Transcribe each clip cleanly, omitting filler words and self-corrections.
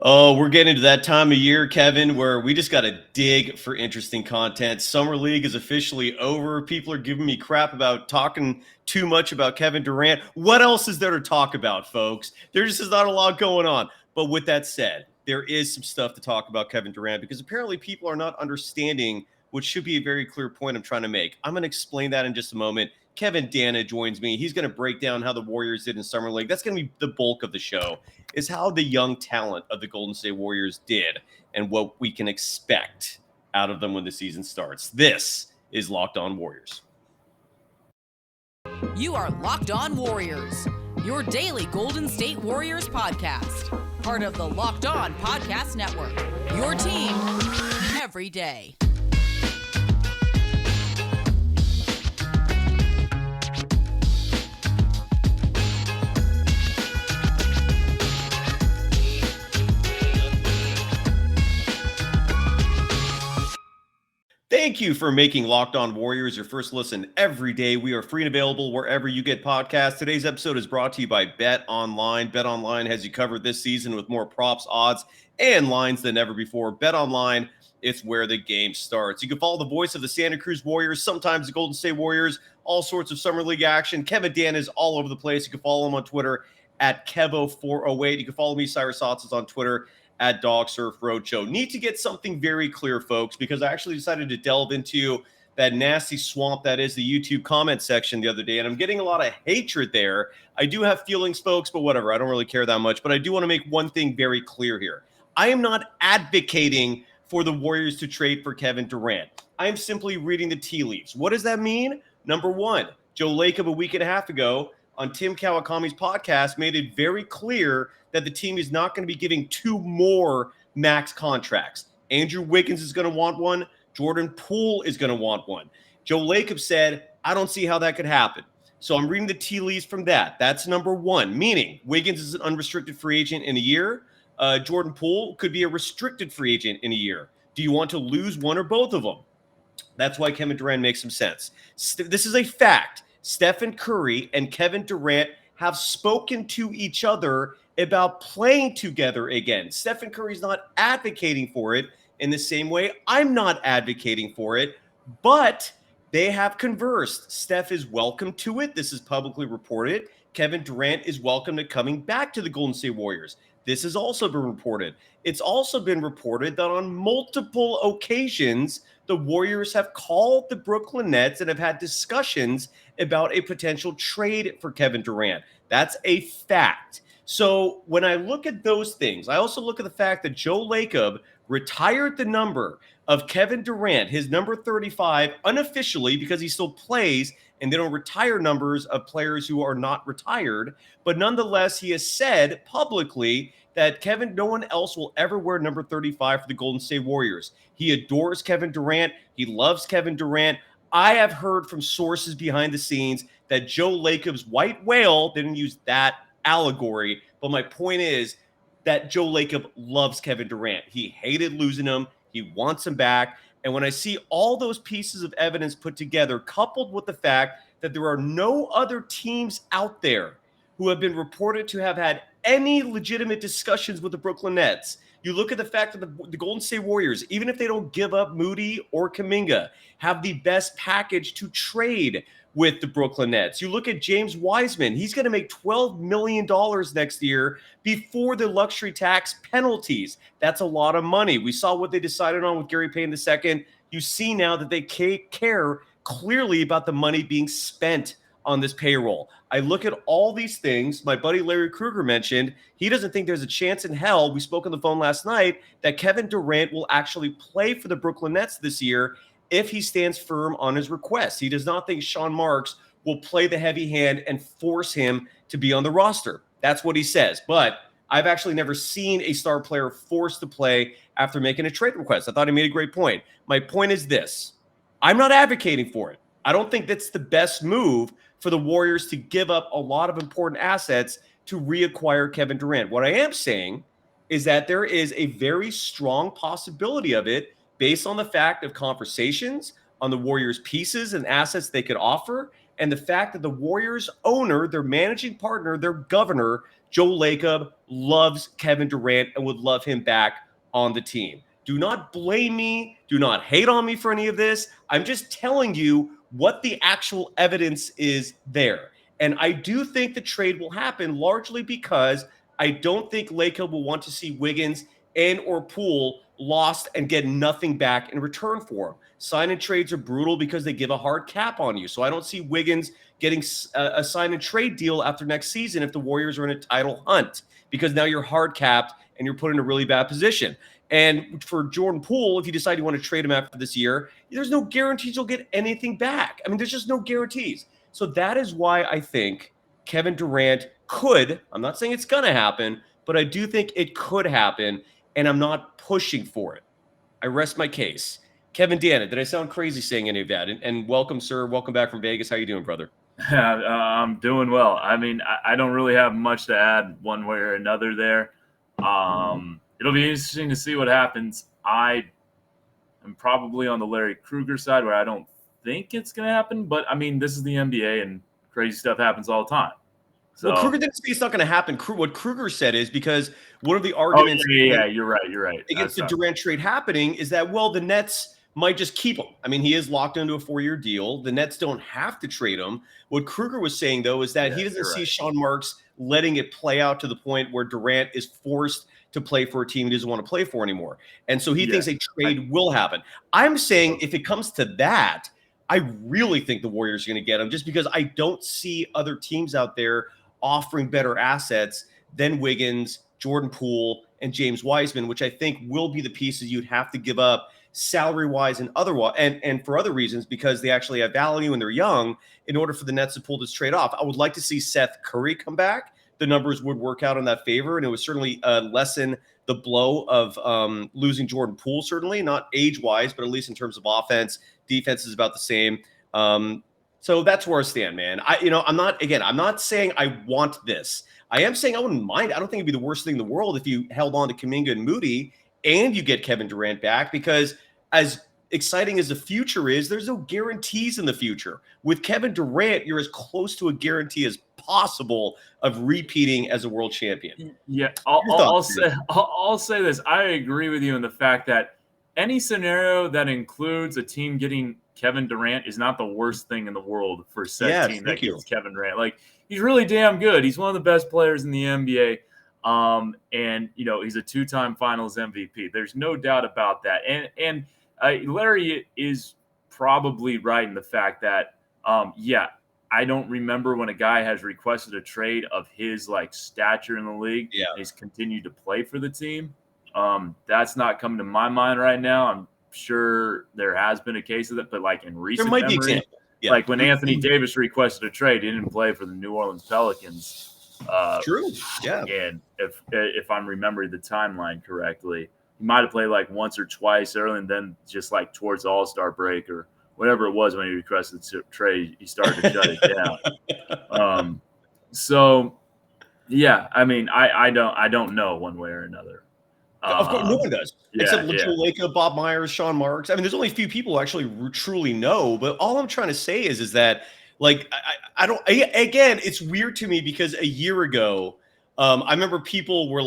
Oh, we're getting to that time of year, Kevin, where we just got to dig for interesting content. Summer League is officially over. People are giving me crap about talking too much about Kevin Durant. What else is there to talk about, folks? There just is not a lot going on. But with that said, there is some stuff to talk about Kevin Durant because apparently people are not understanding what should be a very clear point I'm trying to make. I'm going to explain that in just a moment. Kevin Danna joins me. He's going to break down how the Warriors did in Summer League. That's going to be the bulk of the show, is how the young talent of the Golden State Warriors did and what we can expect out of them when the season starts. This is Locked On Warriors. You are Locked On Warriors, your daily Golden State Warriors podcast. Part of the Locked On Podcast Network, your team every day. Thank you for making Locked On Warriors your first listen every day. We are free and available wherever you get podcasts. Today's episode is brought to you by BetOnline. BetOnline has you covered this season with more props, odds, and lines than ever before. BetOnline, it's where the game starts. You can follow the voice of the Santa Cruz Warriors, sometimes the Golden State Warriors, all sorts of Summer League action. Kevin Durant is all over the place. You can follow him on Twitter at Kevo408. You can follow me, Cyrus Saatsaz, on Twitter at Dog Surf Roadshow. Need to get something very clear, folks, because I actually decided to delve into that nasty swamp that is the YouTube comment section the other day, and I'm getting a lot of hatred there. I do have feelings, folks, but whatever. I don't really care that much, but I do want to make one thing very clear here. I am not advocating for the Warriors to trade for Kevin Durant. I am simply reading the tea leaves. What does that mean? Number one, Joe Lacob a week and a half ago on Tim Kawakami's podcast made it very clear that the team is not going to be giving two more max contracts. Andrew Wiggins is going to want one. Jordan Poole is going to want one. Joe Lacob said, I don't see how that could happen. So I'm reading the tea leaves from that. That's number one, meaning Wiggins is an unrestricted free agent in a year. Jordan Poole could be a restricted free agent in a year. Do you want to lose one or both of them? That's why Kevin Durant makes some sense. This is a fact. Stephen Curry and Kevin Durant have spoken to each other about playing together again. Stephen Curry's not advocating for it in the same way I'm not advocating for it, but they have conversed. Steph is welcome to it. This is publicly reported. Kevin Durant is welcome to coming back to the Golden State Warriors. This has also been reported. It's also been reported that on multiple occasions, the Warriors have called the Brooklyn Nets and have had discussions about a potential trade for Kevin Durant. That's a fact. So when I look at those things, I also look at the fact that Joe Lacob retired the number of Kevin Durant, his number 35, unofficially because he still plays, and they don't retire numbers of players who are not retired. But nonetheless, he has said publicly that no one else will ever wear number 35 for the Golden State Warriors. He adores Kevin Durant. He loves Kevin Durant. I have heard from sources behind the scenes that Joe Lacob's white whale, didn't use that allegory, but my point is that Joe Lacob loves Kevin Durant. He hated losing him. He wants him back. And when I see all those pieces of evidence put together, coupled with the fact that there are no other teams out there who have been reported to have had any legitimate discussions with the Brooklyn Nets. You look at the fact that the Golden State Warriors, even if they don't give up Moody or Kaminga, have the best package to trade with the Brooklyn Nets. You look at James Wiseman. He's going to make $12 million next year before the luxury tax penalties. That's a lot of money. We saw what they decided on with Gary Payton II. You see now that they care clearly about the money being spent on this payroll. I look at all these things. My buddy Larry Krueger mentioned he doesn't think there's a chance in hell, we spoke on the phone last night, that Kevin Durant will actually play for the Brooklyn Nets this year if he stands firm on his request. He does not think Sean Marks will play the heavy hand and force him to be on the roster. That's what he says. But I've actually never seen a star player forced to play after making a trade request. I thought he made a great point. My point is this. I'm not advocating for it. I don't think that's the best move for the Warriors to give up a lot of important assets to reacquire Kevin Durant. What I am saying is that there is a very strong possibility of it based on the fact of conversations on the Warriors' pieces and assets they could offer, and the fact that the Warriors owner, their managing partner, their governor, Joe Lacob loves Kevin Durant and would love him back on the team. Do not blame me. Do not hate on me for any of this. I'm just telling you what the actual evidence is there. And I do think the trade will happen largely because I don't think Lacob will want to see Wiggins and or Poole lost and get nothing back in return for him. Sign and trades are brutal because they give a hard cap on you. So I don't see Wiggins getting a sign and trade deal after next season if the Warriors are in a title hunt, because now you're hard capped and you're put in a really bad position. And for Jordan Poole, if you decide you want to trade him after this year, there's no guarantees you'll get anything back. I mean, there's just no guarantees. So that is why I think Kevin Durant could, I'm not saying it's going to happen, but I do think it could happen, and I'm not pushing for it. I rest my case. Kevin Danna, did I sound crazy saying any of that? And welcome, sir. Welcome back from Vegas. How you doing, brother? I'm doing well. I mean, I don't really have much to add one way or another there. It'll be interesting to see what happens. I am probably on the Larry Krueger side where I don't think it's going to happen. But, I mean, this is the NBA and crazy stuff happens all the time. So, well, Krueger didn't say it's not going to happen. What Krueger said is because one of the arguments you're right. against the Durant trade happening is that, well, the Nets might just keep him. I mean, he is locked into a 4-year deal. The Nets don't have to trade him. What Krueger was saying, though, is that he doesn't see Sean Marks letting it play out to the point where Durant is forced to play for a team he doesn't want to play for anymore. And so he thinks a trade will happen. I'm saying if it comes to that, I really think the Warriors are going to get him just because I don't see other teams out there offering better assets than Wiggins, Jordan Poole, and James Wiseman, which I think will be the pieces you'd have to give up salary-wise and otherwise, and for other reasons, because they actually have value and they're young, in order for the Nets to pull this trade off. I would like to see Seth Curry come back. The numbers would work out in that favor, and it would certainly lessen the blow of losing Jordan Poole, certainly, not age-wise, but at least in terms of offense. Defense is about the same. So that's where I stand, man. I'm not saying I want this. I am saying I wouldn't mind. I don't think it'd be the worst thing in the world if you held on to Kuminga and Moody and you get Kevin Durant back, because as exciting as the future is, there's no guarantees in the future. With Kevin Durant, you're as close to a guarantee as possible of repeating as a world champion. Yeah, I'll say this. I agree with you in the fact that any scenario that includes a team getting Kevin Durant is not the worst thing in the world for said team that gets Kevin Durant. Like, he's really damn good. He's one of the best players in the NBA. And he's a 2-time finals MVP. There's no doubt about that. And Larry is probably right in the fact that, I don't remember when a guy has requested a trade of his stature in the league. Yeah. And he's continued to play for the team. That's not coming to my mind right now. I'm sure there has been a case of that, but in recent there might memory, be example. Yeah. When Anthony Davis requested a trade, he didn't play for the New Orleans Pelicans. True. Yeah. And if I'm remembering the timeline correctly, he might have played once or twice early, and then just towards the All-Star break or whatever it was when he requested to trade, he started to shut it down. So yeah, I mean, I don't know one way or another. Of course, no one does. Except Joe Lacob, Bob Myers, Sean Marks. I mean, there's only a few people who actually truly know. But all I'm trying to say is that, I don't. Again, it's weird to me because a year ago, I remember people were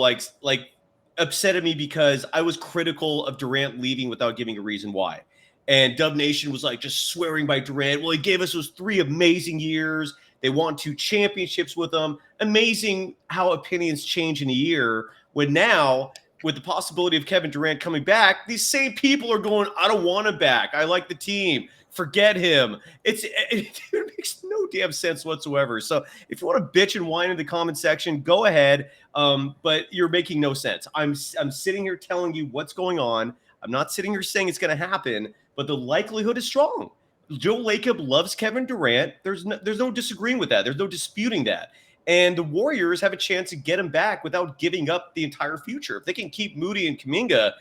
upset at me because I was critical of Durant leaving without giving a reason why. And Dub Nation was just swearing by Durant. Well, he gave us those 3 amazing years. They won 2 championships with him. Amazing how opinions change in a year. When now, with the possibility of Kevin Durant coming back, these same people are going, I don't want him back. I like the team. Forget him. It makes no damn sense whatsoever. So if you want to bitch and whine in the comment section, go ahead. But you're making no sense. I'm sitting here telling you what's going on. I'm not sitting here saying it's going to happen, but the likelihood is strong. Joe Lacob loves Kevin Durant. There's no disagreeing with that. There's no disputing that. And the Warriors have a chance to get him back without giving up the entire future. If they can keep Moody and Kaminga,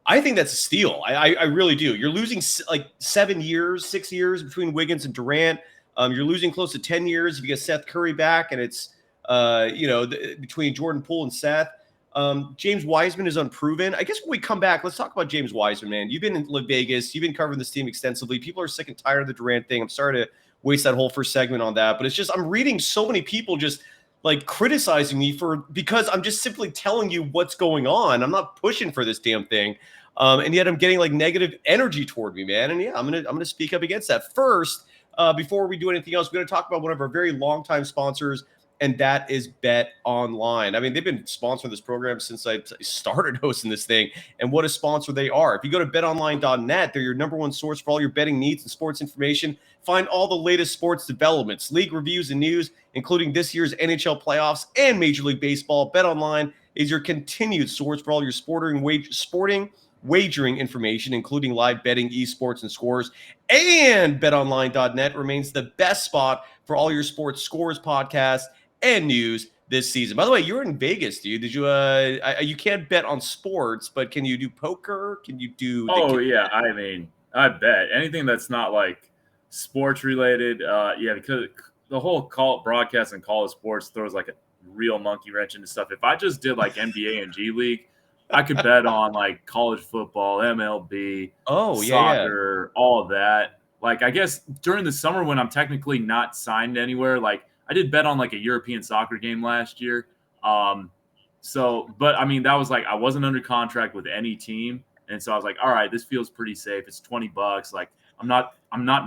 I think that's a steal. I really do. You're losing 6 years between Wiggins and Durant. You're losing close to 10 years if you get Seth Curry back, and it's between Jordan Poole and Seth. James Wiseman is unproven. I guess when we come back, let's talk about James Wiseman, man. You've been in Vegas. You've been covering this team extensively. People are sick and tired of the Durant thing. I'm sorry to waste that whole first segment on that, but it's just I'm reading so many people just like criticizing me because I'm just simply telling you what's going on. I'm not pushing for this damn thing. And yet I'm getting like negative energy toward me, man. And yeah, I'm gonna speak up against that. First, before we do anything else, we're gonna talk about one of our very longtime sponsors, and that is BetOnline. I mean, they've been sponsoring this program since I started hosting this thing, and what a sponsor they are. If you go to betonline.net, they're your number one source for all your betting needs and sports information. Find all the latest sports developments, league reviews, and news, including this year's NHL playoffs and Major League Baseball. BetOnline is your continued source for all your sporting wagering information, including live betting, esports, and scores. And betonline.net remains the best spot for all your sports scores, podcasts, and news this season. By the way, you're in Vegas, dude. Did you you can't bet on sports, but can you do poker? Can you do yeah, I mean, I bet anything that's not like sports related, because the whole broadcast and college sports throws like a real monkey wrench into stuff. If I just did like NBA and G League, I could bet on like college football, MLB, soccer, all of that. Like, I guess during the summer when I'm technically not signed anywhere, like I did bet on like a European soccer game last year. But I mean, that was like, I wasn't under contract with any team. And so I was like, all right, this feels pretty safe. It's $20. Like I'm not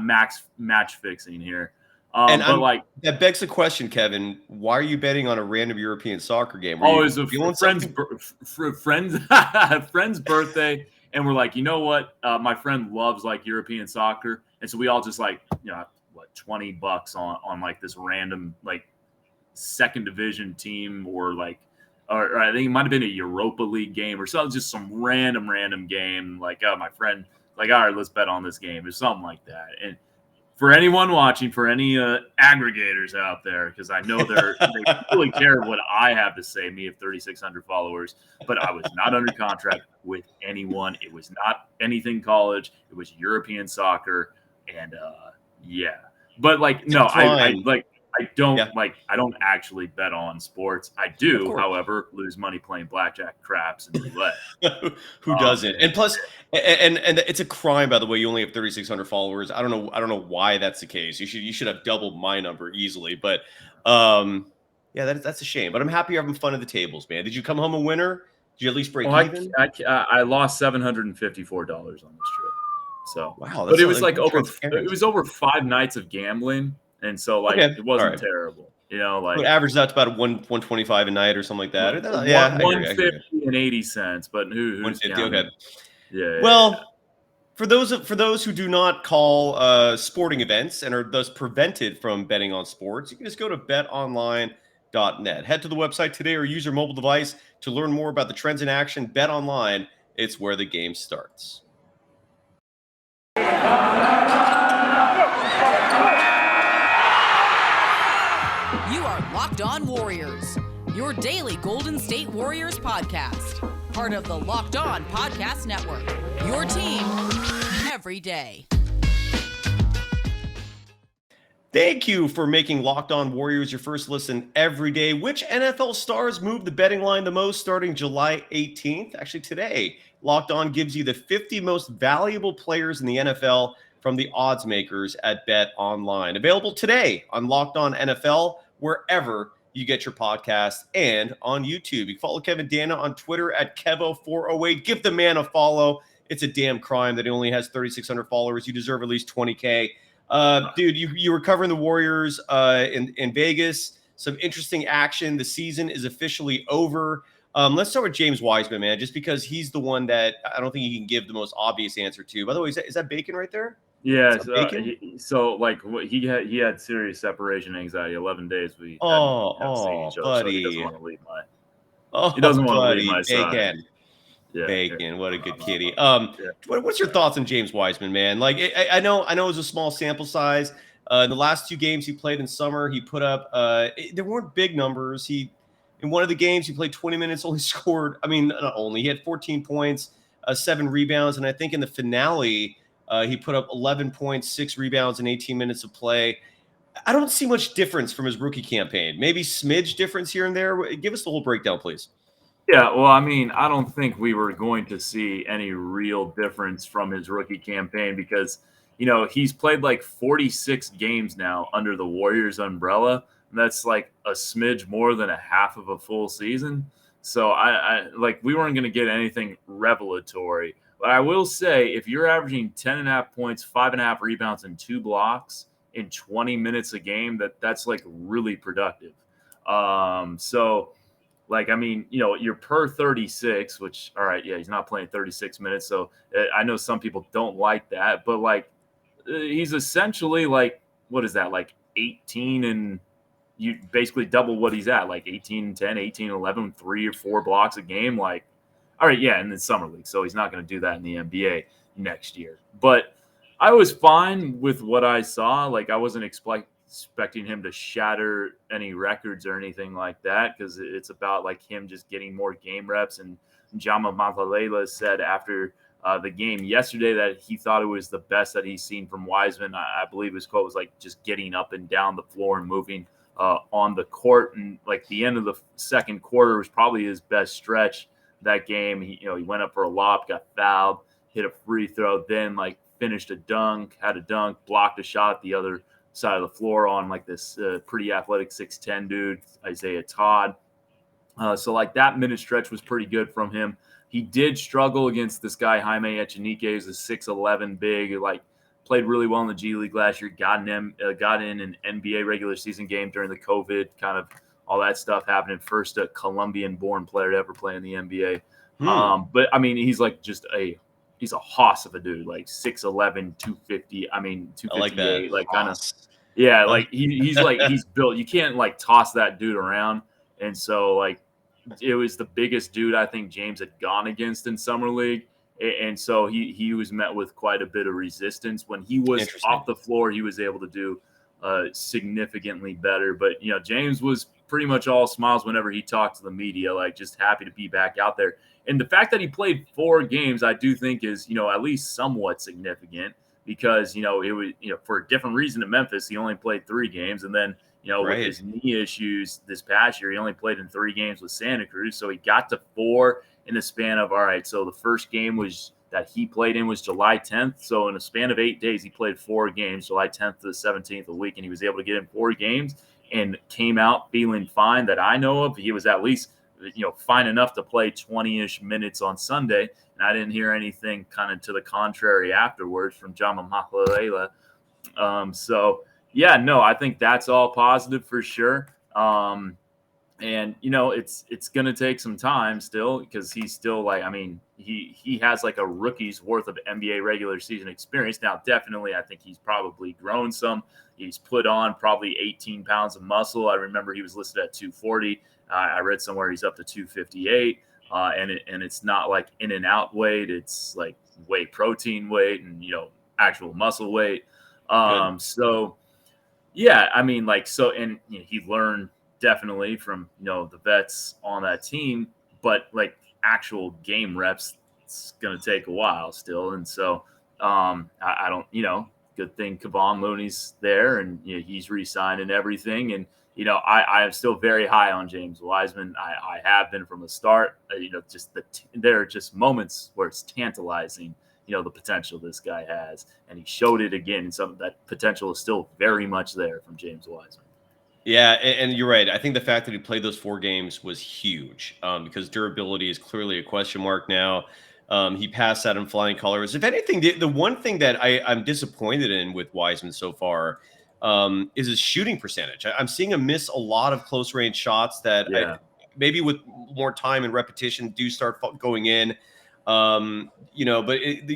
match fixing here. That begs the question, Kevin. Why are you betting on a random European soccer game? It was a friend's birthday, and we're like, you know what? My friend loves like European soccer, and so we all just like, $20 on like this random like second division team, or I think it might have been a Europa League game or something, just some random game. Like, my friend, like, all right, let's bet on this game or something like that. And for anyone watching, for any aggregators out there, because I know they really care what I have to say, me of 3,600 followers, but I was not under contract with anyone. It was not anything college. It was European soccer. And but like, no, I don't actually bet on sports. I do, however, lose money playing blackjack, craps, and roulette. Who doesn't? And plus, and it's a crime, by the way. You only have 3,600 followers. I don't know why that's the case. You should have doubled my number easily. But that's a shame. But I'm happy you're having fun at the tables, man. Did you come home a winner? Did you at least break even? I lost $754 on this trip. So wow, but it was like over 5 nights of gambling. And so, it wasn't terrible, it averaged out to about 125 a night or something like that. $150 and 80 cents, but who's counting? Okay. Yeah. Well, for those who do not call sporting events and are thus prevented from betting on sports, you can just go to betonline.net. Head to the website today or use your mobile device to learn more about the trends in action. BetOnline, it's where the game starts. You are Locked On Warriors, your daily Golden State Warriors podcast. Part of the Locked On Podcast Network, your team every day. Thank you for making Locked On Warriors your first listen every day. Which NFL stars moved the betting line the most starting July 18th? Actually, today, Locked On gives you the 50 most valuable players in the NFL from the odds makers at BetOnline. Available today on Locked On NFL, wherever you get your podcast, and on YouTube. You can follow Kevin Danna on Twitter at Kevo408. Give the man a follow. It's a damn crime that he only has 3,600 followers. You deserve at least 20K. Dude, you were covering the Warriors in Vegas. Some interesting action. The season is officially over. Let's start with James Wiseman, man, just because he's the one that I don't think you can give the most obvious answer to. By the way, is that bacon right there? Yeah. He had serious separation anxiety. 11 days we hadn't seen each other, buddy. So he doesn't want to leave my side. Yeah, bacon. What a good kitty. What's your thoughts on James Wiseman, man? Like, I know it was a small sample size. In the last 2 games he played in summer, he put up there weren't big numbers. In one of the games he played 20 minutes, he had 14 points, 7 rebounds, and I think in the finale he put up 11 points, 6 rebounds in 18 minutes of play. I don't see much difference from his rookie campaign. Maybe smidge difference here and there. Give us the whole breakdown, please. Yeah, well, I don't think we were going to see any real difference from his rookie campaign because, he's played like 46 games now under the Warriors umbrella And that's like a smidge more than a half of a full season. So I like we weren't going to get anything revelatory. But I will say, if you're averaging 10.5 points, 5.5 rebounds, and 2 blocks in 20 minutes a game, that's like really productive. So like, I mean, you're per 36, which, all right, yeah, he's not playing 36 minutes. So I know some people don't like that, but like he's essentially like, what is that? Like 18 and you basically double what he's at, like 18, 10, 18, 11, 3 or 4 blocks a game. Like, all right, yeah, in the summer league. So he's not going to do that in the NBA next year. But I was fine with what I saw. Like, I wasn't expecting him to shatter any records or anything like that, because it's about like him just getting more game reps. And Jama Mathalela said after the game yesterday that he thought it was the best that he's seen from Wiseman. I believe his quote was like just getting up and down the floor and moving on the court. And like the end of the second quarter was probably his best stretch that game. He went up for a lob, got fouled, hit a free throw, then like finished a dunk, had a dunk, blocked a shot at the other side of the floor on like this pretty athletic 6'10" dude, Isaiah Todd. So like that minute stretch was pretty good from him. He did struggle against this guy, Jaime Echenique, who's a 6'11" big, who like played really well in the G League last year, got in an NBA regular season game during the COVID, kind of all that stuff happening. First Colombian-born player to ever play in the NBA. But I mean, he's like he's a hoss of a dude, like 6'11", 250. I mean, 258, like kind of, yeah, like he's like, he's built. You can't like toss that dude around. And so like, it was the biggest dude I think James had gone against in summer league. And so he was met with quite a bit of resistance. When he was off the floor, he was able to do significantly better. But, James was pretty much all smiles whenever he talked to the media, like just happy to be back out there. And the fact that he played 4 games, I do think is, at least somewhat significant, because, it was, for a different reason in Memphis, he only played 3 games. And then, with his knee issues this past year, he only played in 3 games with Santa Cruz. So he got to 4 in the span of, all right, so the first game that he played in was July 10th. So in a span of 8 days, he played 4 games, July 10th to the 17th a week, and he was able to get in 4 games and came out feeling fine that I know of. He was at least, fine enough to play 20-ish minutes on Sunday, and I didn't hear anything kind of to the contrary afterwards from Jama Mathalela. So, yeah, no, I think that's all positive for sure. And, it's going to take some time still, because he's still like, I mean, he has like a rookie's worth of NBA regular season experience. Now, definitely, I think he's probably grown some. He's put on probably 18 pounds of muscle. I remember he was listed at 240. I read somewhere he's up to 258. And it's not like in and out weight. It's like whey protein weight and, actual muscle weight. So, yeah, I mean, like, so, and he learned definitely from, the vets on that team, but like actual game reps, it's going to take a while still. And so I don't, good thing Kevon Looney's there, and he's re-signed and everything. And, I am still very high on James Wiseman. I have been from the start. Just there are just moments where it's tantalizing, the potential this guy has, and he showed it again. And some of that potential is still very much there from James Wiseman. Yeah, and you're right. I think the fact that he played those 4 games was huge, because durability is clearly a question mark now. He passed that in flying colors. If anything, the one thing that I'm disappointed in with Wiseman so far is his shooting percentage. I'm seeing him miss a lot of close range shots that maybe with more time and repetition do start going in. But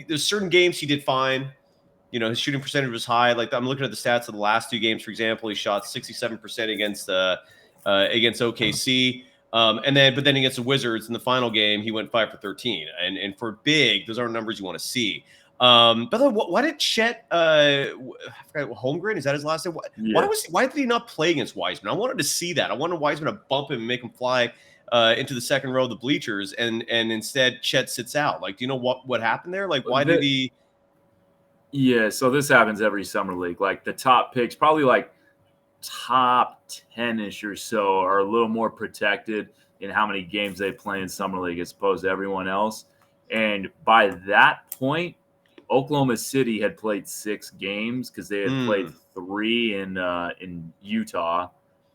there's certain games he did fine. His shooting percentage was high. Like, I'm looking at the stats of the last 2 games, for example. He shot 67% against OKC. But then against the Wizards in the final game, he went 5 for 13. And for big, those aren't numbers you want to see. By the way, why did Chet I forgot, Holmgren, is that his last name? Why did he not play against Wiseman? I wanted to see that. I wanted Wiseman to bump him and make him fly into the second row of the bleachers, and instead Chet sits out. Like, do you know what happened there? Like, why did he? Yeah, so this happens every summer league. Like, the top picks, probably like top 10-ish or so, are a little more protected in how many games they play in summer league as opposed to everyone else. And by that point, Oklahoma City had played 6 games because they had played 3 in Utah.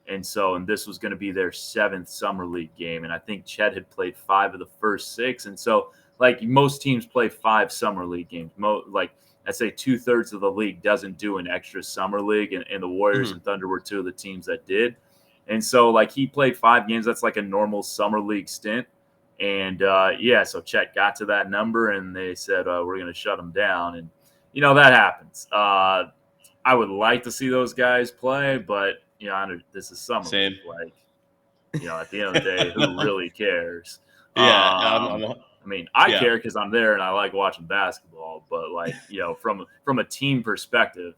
And this was going to be their 7th summer league game. And I think Chet had played 5 of the first 6. And so like most teams play 5 summer league games. Like I'd say 2/3 of the league doesn't do an extra summer league. And the Warriors and Thunder were 2 of the teams that did. And so like he played 5 games. That's like a normal summer league stint. And so Chet got to that number and they said, we're going to shut him down. And, that happens. I would like to see those guys play, but, this is summer league. Like, at the end of the day, who really cares? Yeah. I care because I'm there and I like watching basketball. But, like, from a team perspective,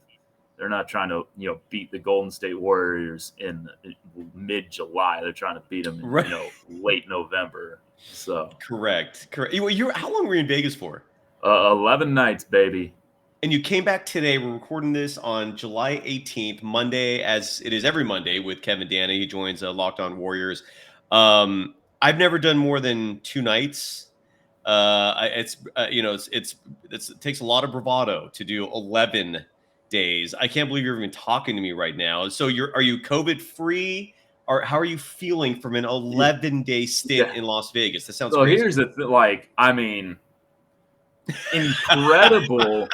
they're not trying to, beat the Golden State Warriors in mid-July. They're trying to beat them in, late November. So correct. How long were you in Vegas for? 11 nights, baby. And you came back today. We're recording this on July 18th, Monday, as it is every Monday with Kevin Danna. He joins Locked On Warriors. I've never done more than 2 nights. It takes a lot of bravado to do 11 days. I can't believe you're even talking to me right now. So are you COVID free? Or how are you feeling from an 11-day stint in Las Vegas? That sounds crazy. Here's the thing. Incredible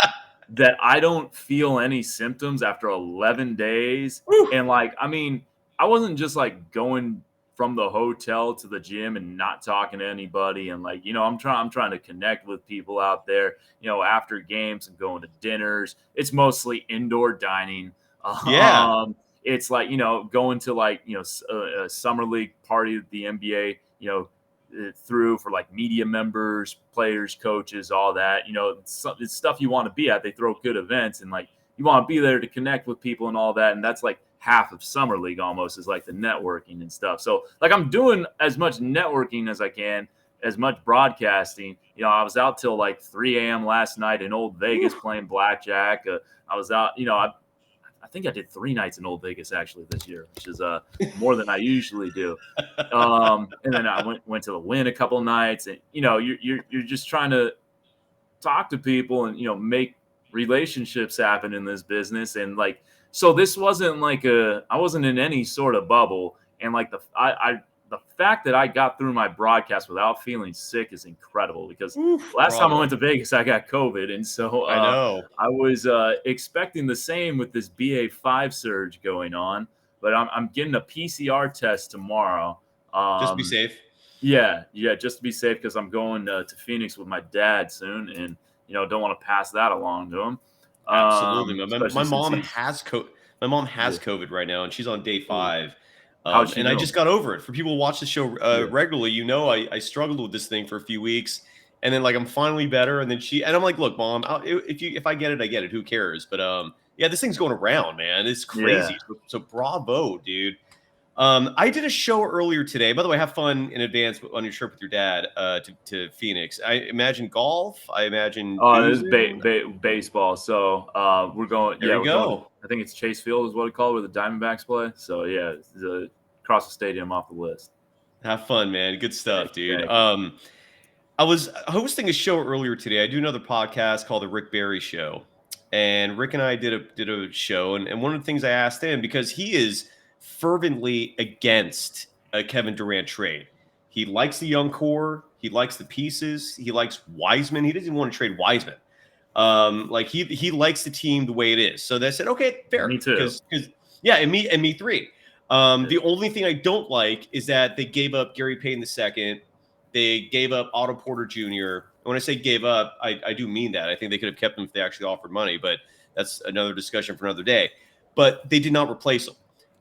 that I don't feel any symptoms after 11 days. Woo! And I wasn't just like going from the hotel to the gym and not talking to anybody. And I'm trying to connect with people out there, after games and going to dinners. It's mostly indoor dining. It's like, going to a summer league party that the NBA, through for like media members, players, coaches, all that, it's stuff you want to be at. They throw good events and you want to be there to connect with people and all that. And that's like half of summer league almost is like the networking and stuff. So I'm doing as much networking as I can, as much broadcasting. I was out till like 3 a.m. last night in Old Vegas playing blackjack. I was out, I think I did 3 nights in Old Vegas actually this year, which is more than I usually do. And then I went to the Wynn a couple nights, and you're just trying to talk to people and make relationships happen in this business. And so this wasn't I wasn't in any sort of bubble, and the fact that I got through my broadcast without feeling sick is incredible because last time I went to Vegas, I got COVID. And so I know I was expecting the same with this BA5 surge going on, but I'm getting a PCR test tomorrow. Just be safe. Yeah. Just to be safe because I'm going to Phoenix with my dad soon and, don't want to pass that along to him. Absolutely. My mom has COVID. My mom has COVID right now and she's on day 5. And I just got over it. For people who watch the show regularly, I struggled with this thing for a few weeks, and then I'm finally better. And then I'm like, look, Mom, if I get it, I get it. Who cares? But this thing's going around, man. It's crazy. Yeah. So bravo, dude. I did a show earlier today. By the way, have fun in advance on your trip with your dad to Phoenix. I imagine golf. I imagine. Oh, this is baseball. So we're going. There we go. I think it's Chase Field is what we call it, where the Diamondbacks play. So yeah, it's across the stadium off the list. Have fun, man. Good stuff, dude. I was hosting a show earlier today. I do another podcast called The Rick Barry Show, and Rick and I did a show, and one of the things I asked him, because he is fervently against a Kevin Durant trade. He likes the young core. He likes the pieces. He likes Wiseman. He doesn't even want to trade Wiseman. He likes the team the way it is. So they said, okay, fair. Me too. And me three. The only thing I don't like is that they gave up Gary Payton II. They gave up Otto Porter Jr. When I say gave up, I do mean that. I think they could have kept him if they actually offered money, but that's another discussion for another day. But they did not replace him.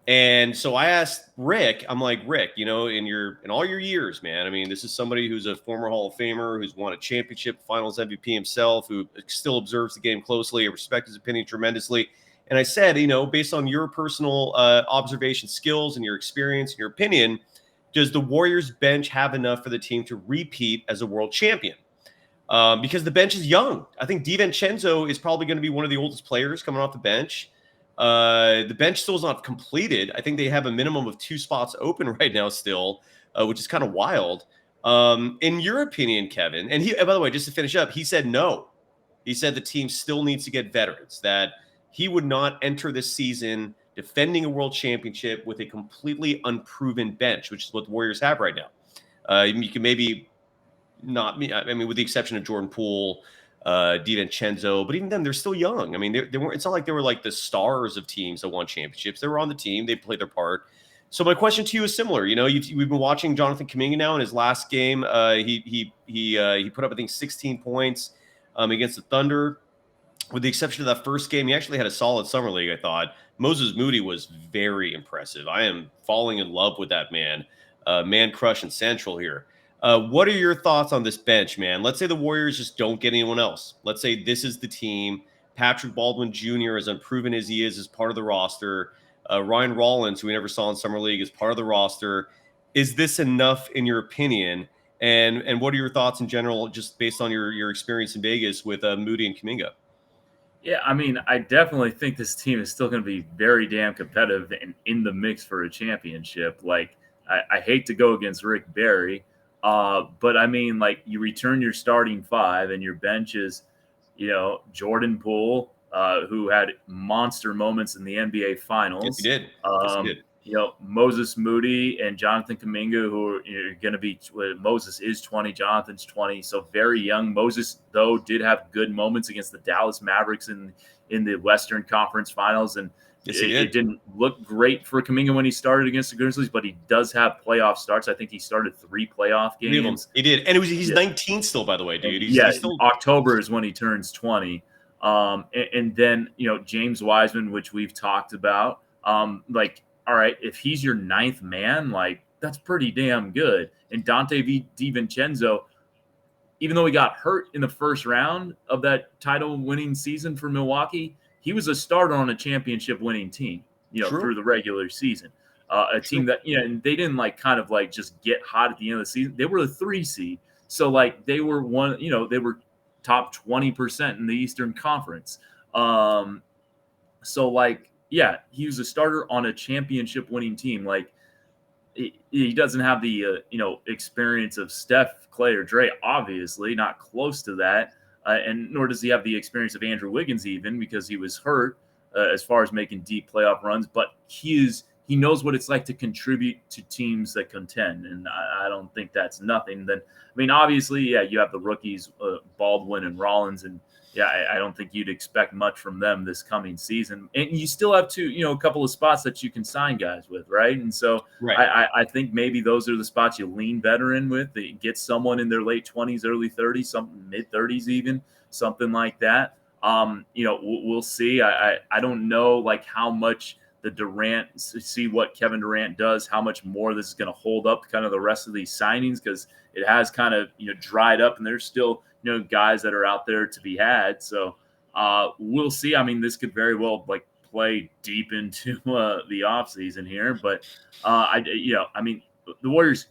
And so I asked Rick, I'm like, Rick, in all your years, man, I mean, this is somebody who's a former Hall of Famer, who's won a championship, finals MVP himself, who still observes the game closely. I respect his opinion tremendously. And I said, based on your personal observation skills and your experience and your opinion, does the Warriors bench have enough for the team to repeat as a world champion? Because the bench is young. I think DiVincenzo is probably going to be one of the oldest players coming off the bench. The bench still is not completed. I think they have a minimum of 2 spots open right now still, which is kind of wild. In your opinion, Kevin, and by the way, just to finish up, he said no. He said the team still needs to get veterans, that he would not enter this season defending a world championship with a completely unproven bench, which is what the Warriors have right now. You can maybe not, I mean, with the exception of Jordan Poole, DiVincenzo, but even then, they're still young. I mean, they weren't. It's not like they were like the stars of teams that won championships. They were on the team. They played their part. So my question to you is similar. You know, we've been watching Jonathan Kuminga now in his last game. He put up, I think, 16 points against the Thunder. With the exception of that first game, he actually had a solid summer league, I thought. Moses Moody was very impressive. I am falling in love with that man. Man crush and central here. What are your thoughts on this bench, man? Let's say the Warriors just don't get anyone else. Let's say this is the team. Patrick Baldwin Jr., as unproven as he is part of the roster. Ryan Rollins, who we never saw in Summer League, is part of the roster. Is this enough in your opinion? And what are your thoughts in general, just based on your experience in Vegas with Moody and Kaminga? Yeah, I mean, I definitely think this team is still going to be very damn competitive and in the mix for a championship. Like, I hate to go against Rick Barry, but I mean, like, you return your starting five and your bench is, Jordan Poole, who had monster moments in the NBA Finals. Yes, he did. Yes, he did. Moses Moody and Jonathan Kuminga, who are going to be, Moses is 20, Jonathan's 20, so very young. Moses, though, did have good moments against the Dallas Mavericks in the Western Conference Finals, and yes, it didn't look great for Kuminga when he started against the Grizzlies, but he does have playoff starts. I think he started 3 playoff games. He did, and he's 19 still, by the way, dude. He's still... October is when he turns 20. And then, James Wiseman, which we've talked about, all right, if he's your 9th man, like, that's pretty damn good. And Dante DiVincenzo, even though he got hurt in the first round of that title-winning season for Milwaukee, he was a starter on a championship-winning team, through the regular season. A team that, and they didn't, just get hot at the end of the season. They were a 3 seed. So, they were they were top 20% in the Eastern Conference. Yeah, he was a starter on a championship-winning team. Like, he doesn't have the experience of Steph, Clay, or Dre. Obviously, not close to that, and nor does he have the experience of Andrew Wiggins, even because he was hurt as far as making deep playoff runs. But he knows what it's like to contribute to teams that contend, and I don't think that's nothing. Then, I mean, obviously, yeah, you have the rookies, Baldwin and Rollins, and yeah, I don't think you'd expect much from them this coming season. And you still have a couple of spots that you can sign guys with, right? And so I think maybe those are the spots you lean veteran with. They get someone in their late 20s, early 30s, something mid-30s even, something like that. We'll see. I don't know, how much the Durant, see what Kevin Durant does, how much more this is going to hold up kind of the rest of these signings, because it has kind of, dried up, and there's still, guys that are out there to be had. So we'll see. I mean, this could very well play deep into the offseason here, but the Warriors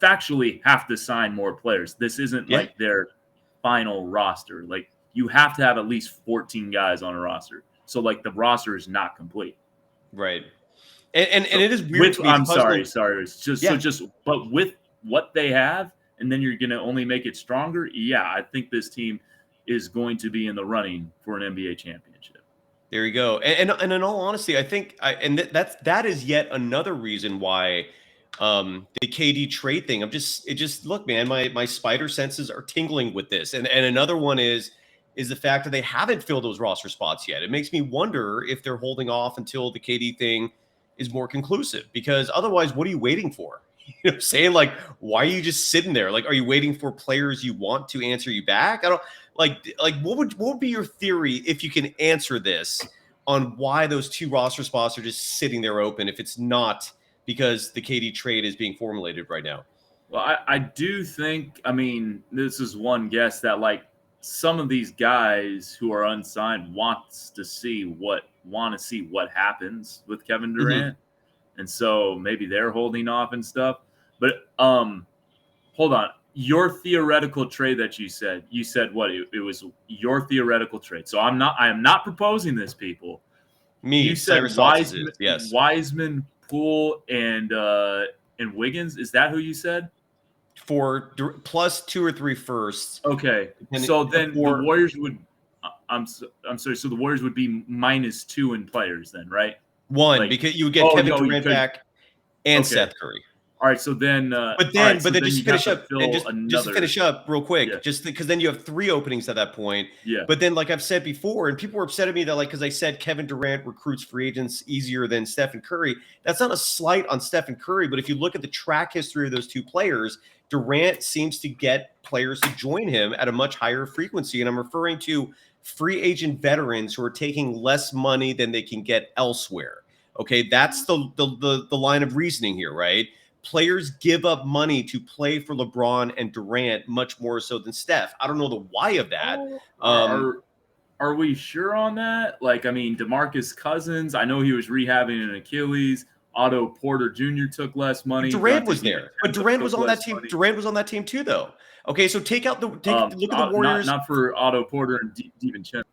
factually have to sign more players. This isn't their final roster. You have to have at least 14 guys on a roster. So the roster is not complete. Right. And it is weird. I'm sorry. It's just but with what they have, and then you're going to only make it stronger. Yeah, I think this team is going to be in the running for an NBA championship. There you go. And in all honesty, I think that is yet another reason why the KD trade thing. Look, man, my spider senses are tingling with this. And another one is the fact that they haven't filled those roster spots yet. It makes me wonder if they're holding off until the KD thing is more conclusive, because otherwise, what are you waiting for? Saying why are you just sitting there? Are you waiting for players you want to answer you back? I don't what would be your theory, if you can answer this, on why those 2 roster spots are just sitting there open, if it's not because the KD trade is being formulated right now? Well, I do think, this is one guess, that some of these guys who are unsigned want to see what happens with Kevin Durant. Mm-hmm. And so maybe they're holding off and stuff. But hold on. Your theoretical trade that you said what? It was your theoretical trade. So I am not proposing this, people. You said Cyrus Saatsaz, yes. Wiseman, Poole, and Wiggins. Is that who you said? For plus 2 or 3 firsts. Okay. So then the Warriors would I'm sorry. So the Warriors would be -2 in players then, right? 1, because you would get Kevin Durant back and Seth Curry. All right, so then, but then just you finish up, and just to finish up real quick, Yeah. just because then you have 3 openings at that point. Yeah. But then, like I've said before, and people were upset at me that, like, because I said Kevin Durant recruits free agents easier than Stephen Curry. That's not a slight on Stephen Curry, but if you look at the track history of those 2 players, Durant seems to get players to join him at a much higher frequency. And I'm referring to free agent veterans who are taking less money than they can get elsewhere. Okay, that's the line of reasoning here, right? Players give up money to play for LeBron and Durant much more so than Steph. I don't know the why of that. Are we sure on that? Like, I mean, DeMarcus Cousins, I know he was rehabbing an Achilles. Otto Porter Jr. took less money. Durant was there, but Durant was on that team. Durant was on that team too, though. Okay, so look at the Warriors. Not for Otto Porter and DiVincenzo.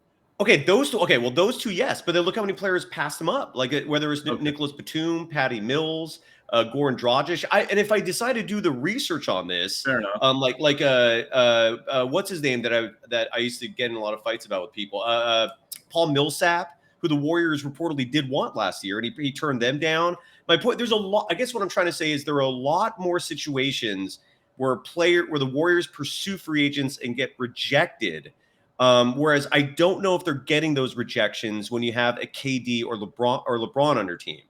Okay, those 2. Okay, well, those 2, yes, but then look how many players passed them up. Like whether it's Nicholas Batum, Patty Mills, Goran Dragic. And if I decide to do the research on this, fair enough. What's his name that I used to get in a lot of fights about with people? Paul Millsap, who the Warriors reportedly did want last year, and he turned them down. My point, there's a lot. I guess what I'm trying to say is there are a lot more situations where the Warriors pursue free agents and get rejected. Whereas I don't know if they're getting those rejections when you have a KD or LeBron on your team.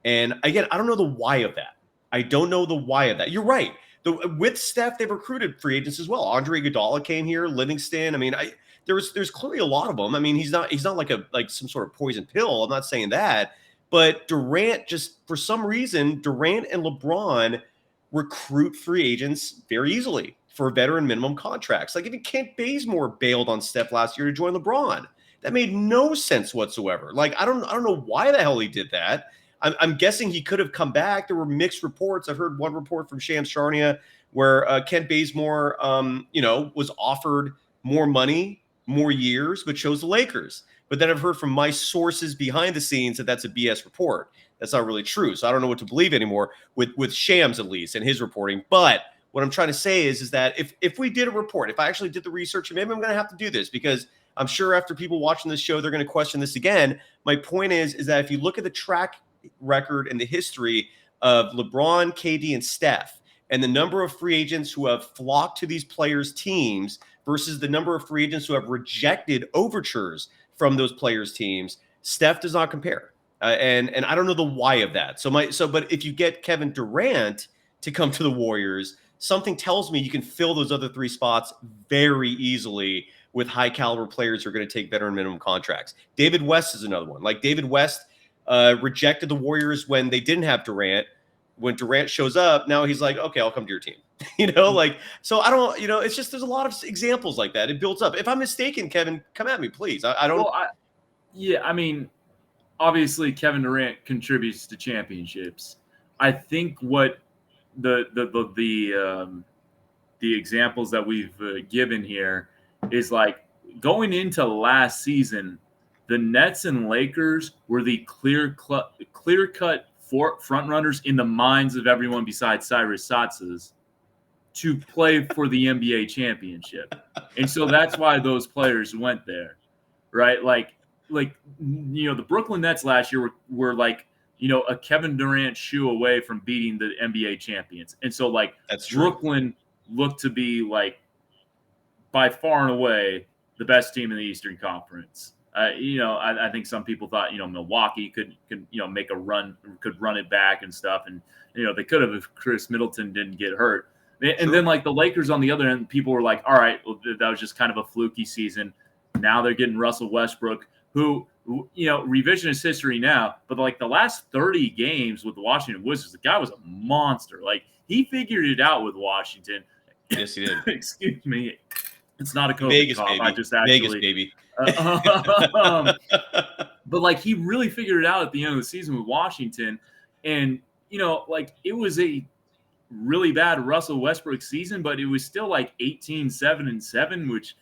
And again, I don't know the why of that. You're right. With Steph, they've recruited free agents as well. Andre Iguodala came here, Livingston. I mean, there's clearly a lot of them. I mean, he's not like some sort of poison pill. I'm not saying that. But Durant, just for some reason, Durant and LeBron recruit free agents very easily for veteran minimum contracts. Like even Kent Bazemore bailed on Steph last year to join LeBron. That made no sense whatsoever. Like I don't know why the hell he did that. I'm guessing he could have come back. There were mixed reports. I've heard one report from Shams Charania where Kent Bazemore, was offered more money, more years, but chose the Lakers. But then I've heard from my sources behind the scenes that that's a BS report. That's not really true. So I don't know what to believe anymore with Shams, at least, and his reporting. But what I'm trying to say is that if we did a report, if I actually did the research, and maybe I'm going to have to do this because I'm sure after people watching this show, they're going to question this again. My point is that if you look at the track record and the history of LeBron, KD, and Steph, and the number of free agents who have flocked to these players' teams versus the number of free agents who have rejected overtures from those players' teams, Steph does not compare. And I don't know the why of that. But if you get Kevin Durant to come to the Warriors, something tells me you can fill those other 3 spots very easily with high caliber players who are going to take veteran minimum contracts. David West is another one. Like David West rejected the Warriors when they didn't have Durant. When Durant shows up, now he's like, okay, I'll come to your team. So I don't, it's just, there's a lot of examples like that. It builds up. If I'm mistaken, Kevin, come at me, please. I don't. Well, I mean, obviously Kevin Durant contributes to championships. I think what the examples that we've given here is like going into last season, the Nets and Lakers were the clear-cut front runners in the minds of everyone besides Cyrus Saatsaz to play for the NBA championship. And so that's why those players went there, right? Like the Brooklyn Nets last year were like, a Kevin Durant shoe away from beating the NBA champions. And so like that's true. Brooklyn looked to be like by far and away the best team in the Eastern Conference. I think some people thought, Milwaukee could make a run, could run it back and stuff. And, they could have if Chris Middleton didn't get hurt. And then like the Lakers on the other end, people were like, all right, well, that was just kind of a fluky season. Now they're getting Russell Westbrook, who, revisionist history now, but like the last 30 games with the Washington Wizards, the guy was a monster. Like he figured it out with Washington. Yes, he did. Excuse me. It's not a COVID Vegas, cough. baby. I just actually, Vegas, baby. But like he really figured it out at the end of the season with Washington. And, like it was a really bad Russell Westbrook season, but it was still like 18-7-7, which,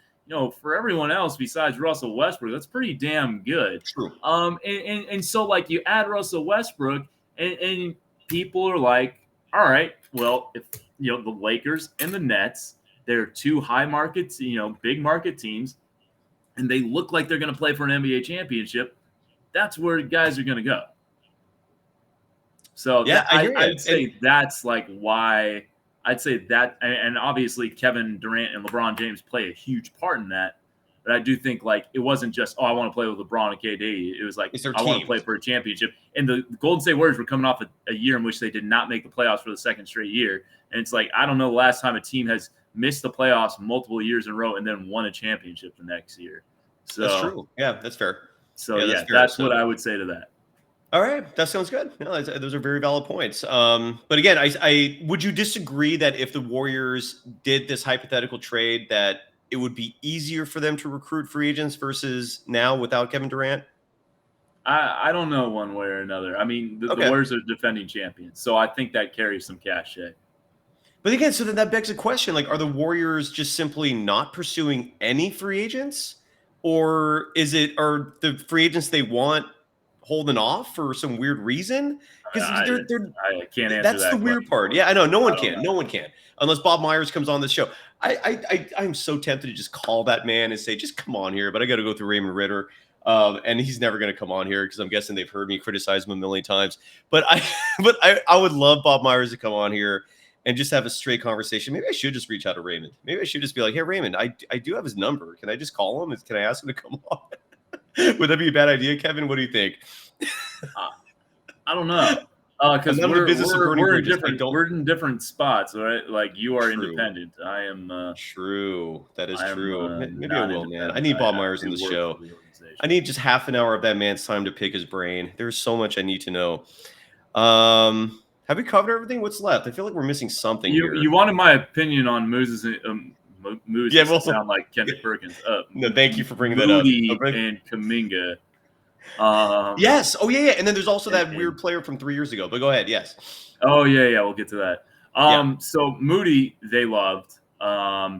for everyone else besides Russell Westbrook, that's pretty damn good. True. And so like you add Russell Westbrook and people are like, all right, well, if, the Lakers and the Nets, they're 2 high markets, big market teams. and they look like they're going to play for an NBA championship, that's where guys are going to go. So yeah, I'd say that's like why I'd say that, and obviously Kevin Durant and LeBron James play a huge part in that. But I do think like it wasn't just, I want to play with LeBron and KD. It was like, I want to play for a championship. And the Golden State Warriors were coming off a year in which they did not make the playoffs for the second straight year. And it's like, I don't know the last time a team has missed the playoffs multiple years in a row and then won a championship the next year. So that's true. Yeah, that's fair. So that's what I would say to that. All right, that sounds good. No, those are very valid points. But again, I would you disagree that if the Warriors did this hypothetical trade, that it would be easier for them to recruit free agents versus now without Kevin Durant? I don't know one way or another. I mean, the Warriors are defending champions, so I think that carries some cachet. But again, so then that begs a question: like, are the Warriors just simply not pursuing any free agents, or are the free agents they want holding off for some weird reason? Because I can't answer that's that the weird part. Yeah, I know. No one can unless Bob Myers comes on the show. I'm so tempted to just call that man and say, just come on here, but I got to go through Raymond Ritter. And he's never going to come on here because I'm guessing they've heard me criticize him a million times. But I would love Bob Myers to come on here and just have a straight conversation. Maybe I should just reach out to Raymond. Maybe I should just be like, hey, Raymond, I do have his number. Can I just call him? Can I ask him to come on? Would that be a bad idea, Kevin? What do you think? I don't know. Because we're in different spots, right? Like you are independent. I am. True. That is true. Maybe I will, man. I need Bob Myers in the show. I need just half an hour of that man's time to pick his brain. There's so much I need to know. Have we covered everything? What's left? I feel like we're missing something here. You wanted my opinion on Moses. Moody, yeah, sound like Kendrick Perkins. No, thank you for bringing that up. Moody and Kaminga. Yes. Oh, yeah. And then there's also that weird player from 3 years ago. But go ahead. Yes. Oh, yeah. We'll get to that. So Moody, they loved.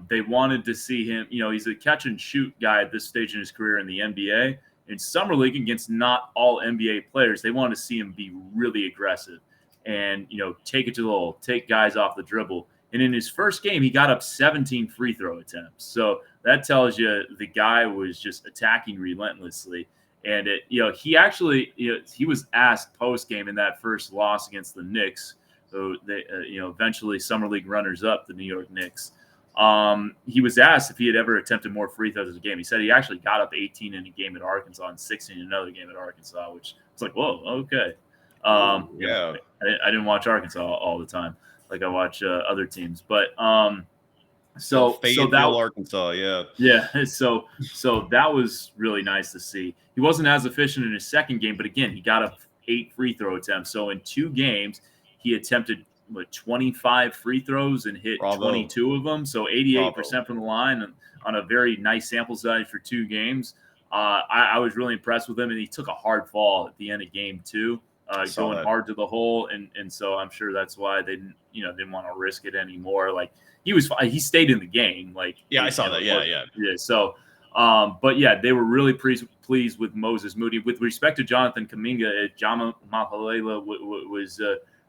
They wanted to see him. He's a catch and shoot guy at this stage in his career in the NBA. In summer league against not all NBA players, they wanted to see him be really aggressive and take it to the hole, take guys off the dribble. And in his first game, he got up 17 free throw attempts. So that tells you the guy was just attacking relentlessly. And he actually, he was asked post game in that first loss against the Knicks. So they, eventually summer league runners up, the New York Knicks. He was asked if he had ever attempted more free throws in a game. He said he actually got up 18 in a game at Arkansas and 16 in another game at Arkansas, which it's like, whoa, okay. I didn't watch Arkansas all the time like I watch other teams, but so that Arkansas, so that was really nice to see. He wasn't as efficient in his second game, but again, he got up 8 free throw attempts. So in 2 games, he attempted 25 free throws and hit 22 of them. So 88% from the line on a very nice sample size for 2 games. I was really impressed with him, and he took a hard fall at the end of game 2, going hard to the hole, and so I'm sure that's why they didn't want to risk it anymore. Like he stayed in the game. Like I saw that. Yeah. So, but they were really pleased with Moses Moody. With respect to Jonathan Kuminga, Jama Mahalela was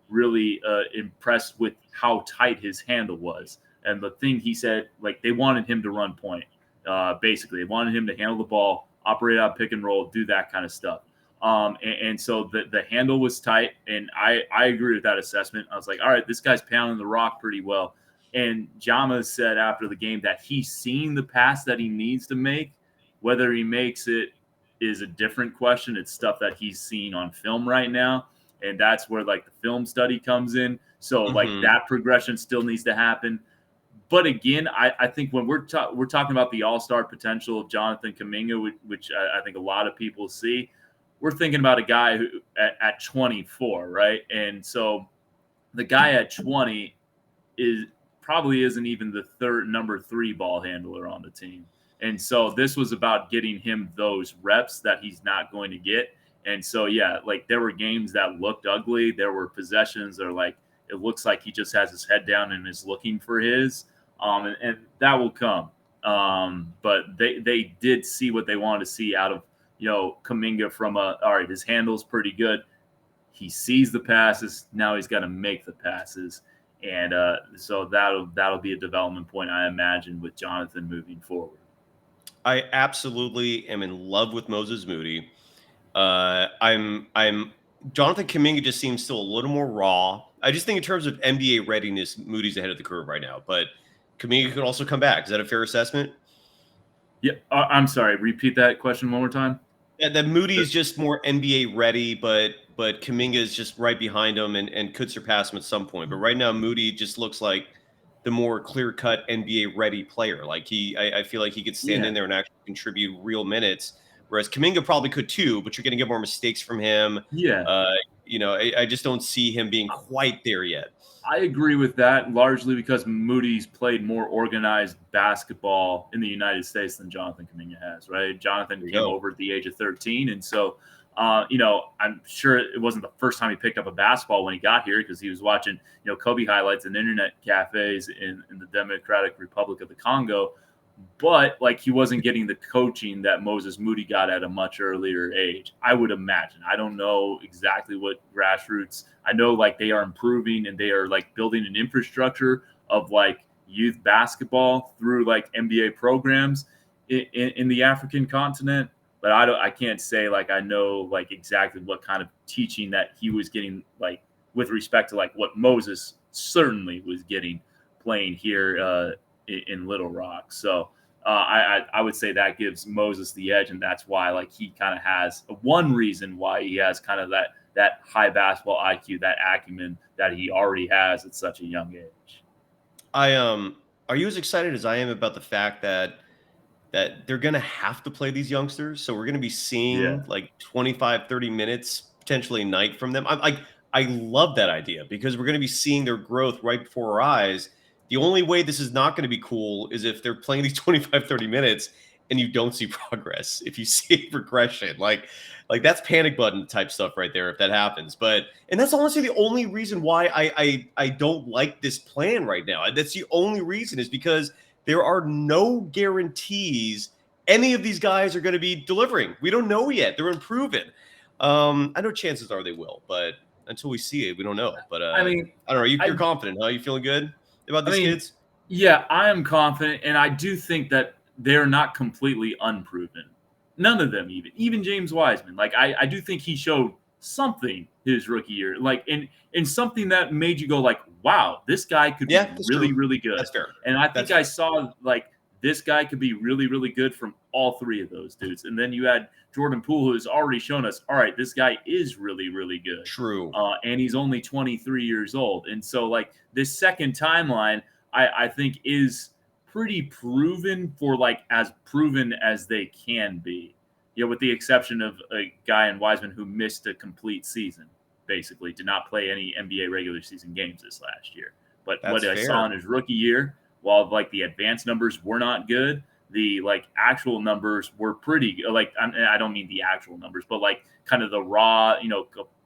really impressed with how tight his handle was. And the thing he said, like, they wanted him to run point. Basically, they wanted him to handle the ball, operate out pick and roll, do that kind of stuff. And so the handle was tight, and I agree with that assessment. I was like, all right, this guy's pounding the rock pretty well. And Jama said after the game that he's seen the pass that he needs to make. Whether he makes it is a different question. It's stuff that he's seen on film right now. And that's where like the film study comes in. So like that progression still needs to happen. But again, I think when we're talking about the all-star potential of Jonathan Kuminga, which I think a lot of people see, we're thinking about a guy who at 24, right? And so the guy at 20 probably isn't even the number 3 ball handler on the team. And so this was about getting him those reps that he's not going to get. And so, like there were games that looked ugly. There were possessions that are like, it looks like he just has his head down and is looking for his, and that will come. But they did see what they wanted to see out of, Kuminga from all right, his handle's pretty good. He sees the passes. Now he's got to make the passes. And so that'll be a development point, I imagine, with Jonathan moving forward. I absolutely am in love with Moses Moody. I'm Jonathan Kuminga just seems still a little more raw. I just think in terms of NBA readiness, Moody's ahead of the curve right now. But Kuminga could also come back. Is that a fair assessment? Yeah, I'm sorry. Repeat that question one more time. Yeah, that Moody is just more NBA ready, but Kuminga is just right behind him and could surpass him at some point. But right now, Moody just looks like the more clear-cut NBA ready player. Like I feel like he could stand in there and actually contribute real minutes. Whereas Kuminga probably could too, but you're going to get more mistakes from him. Yeah. I just don't see him being quite there yet. I agree with that, largely because Moody's played more organized basketball in the United States than Jonathan Kuminga has, right? Jonathan came over at the age of 13. And so, I'm sure it wasn't the first time he picked up a basketball when he got here, because he was watching, Kobe highlights in internet cafes in the Democratic Republic of the Congo. But he wasn't getting the coaching that Moses Moody got at a much earlier age, I would imagine. I don't know exactly what grassroots. I know they are improving and they are building an infrastructure of youth basketball through NBA programs in the African continent. But I can't say I know exactly what kind of teaching that he was getting with respect to what Moses certainly was getting playing here in Little Rock. So I would say that gives Moses the edge, and that's why he kind of has one reason why he has kind of that high basketball IQ, that acumen that he already has at such a young age. Are you as excited as I am about the fact that they're going to have to play these youngsters? So we're going to be seeing 25, 30 minutes potentially a night from them. I love that idea, because we're going to be seeing their growth right before our eyes. The only way this is not going to be cool is if they're playing these 25, 30 minutes and you don't see progress. If you see regression, like that's panic button type stuff right there, if that happens. And that's honestly the only reason why I don't like this plan right now. That's the only reason, is because there are no guarantees any of these guys are going to be delivering. We don't know yet. They're unproven. I know chances are they will, but until we see it, we don't know. But I don't know. You're confident, huh? You feeling good about these kids? Yeah, I am confident, and I do think that they're not completely unproven. None of them, even James Wiseman. I do think he showed something his rookie year, in something that made you go wow, this guy could be really, really good. That's fair. And I think I saw this guy could be really, really good from all three of those dudes. And then you had Jordan Poole, who has already shown us, all right, this guy is really, really good. True. And he's only 23 years old. And so this second timeline, I think is pretty proven for as proven as they can be. With the exception of a guy in Wiseman who missed a complete season, basically did not play any NBA regular season games this last year. But what I saw in his rookie year, while the advanced numbers were not good, the actual numbers were pretty good. I don't mean the actual numbers, but kind of the raw,